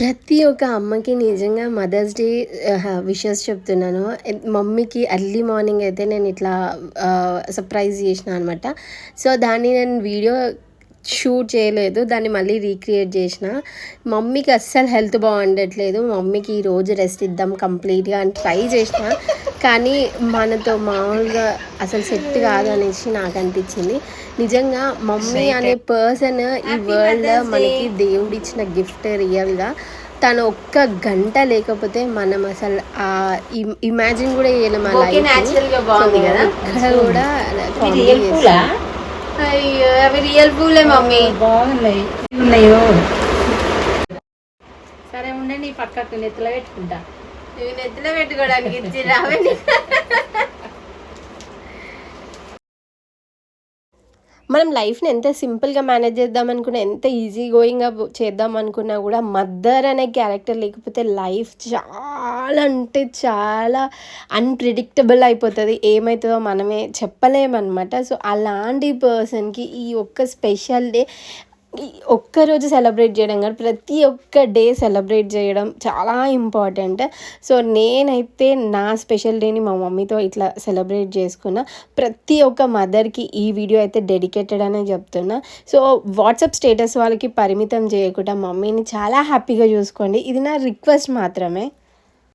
ప్రతి ఒక్క అమ్మకి నిజంగా మదర్స్ డే విషెస్ చెప్తున్నాను. మమ్మీకి ఎర్లీ మార్నింగ్ అయితే నేను ఇట్లా సర్ప్రైజ్ చేసిన అనమాట. సో దాన్ని నేను వీడియో షూట్ చేయలేదు, దాన్ని మళ్ళీ రీక్రియేట్ చేసిన. మమ్మీకి అస్సలు హెల్త్ బాగుండట్లేదు, మమ్మీకి ఈరోజు రెస్ట్ ఇద్దాం కంప్లీట్గా అని ట్రై చేసిన, కానీ మనతో మామూలుగా అసలు సెట్ కాదు అనేసి నాకు అనిపించింది. నిజంగా మమ్మీ అనే పర్సన్ ఈ వరల్డ్లో మనకి దేవుడిచ్చిన గిఫ్ట్. రియల్గా తను ఒక్క గంట లేకపోతే మనం అసలు ఇమాజిన్ కూడా చేయలేం ఆ లైఫ్. ఇక్కడ కూడా అయ్యో అవి రియల్ పూలే మమ్మీ, బాగున్నాయి. ఉన్నాయో సరే ఉండండి, పక్కకు నెత్తిలో పెట్టుకుంటా. ఇవి నెత్తిలో పెట్టుకోవడానికి ఇచ్చి రావే. మనం లైఫ్ని ఎంత సింపుల్గా మేనేజ్ చేద్దాం అనుకున్నా, ఎంత ఈజీ గోయింగ్గా చేద్దాం అనుకున్నా కూడా మదర్ అనే క్యారెక్టర్ లేకపోతే లైఫ్ చాలా అంటే చాలా అన్ప్రిడిక్టబుల్ అయిపోతుంది. ఏమవుతుందో మనమే చెప్పలేమన్నమాట. సో అలాంటి పర్సన్కి ఈ ఒక్క స్పెషల్ డే ఒక్కరోజు సెలబ్రేట్ చేయడం కాదు, ప్రతి ఒక్క డే సెలబ్రేట్ చేయడం చాలా ఇంపార్టెంట్. సో నేనైతే నా స్పెషల్ డేని మా మమ్మీతో ఇట్లా సెలబ్రేట్ చేసుకున్నా. ప్రతి ఒక్క మదర్కి ఈ వీడియో అయితే డెడికేటెడ్ అనే చెప్తున్నా. సో వాట్సాప్ స్టేటస్ వాళ్ళకి పరిమితం చేయకుండా మమ్మీని చాలా హ్యాపీగా చూసుకోండి. ఇది నా రిక్వెస్ట్ మాత్రమే.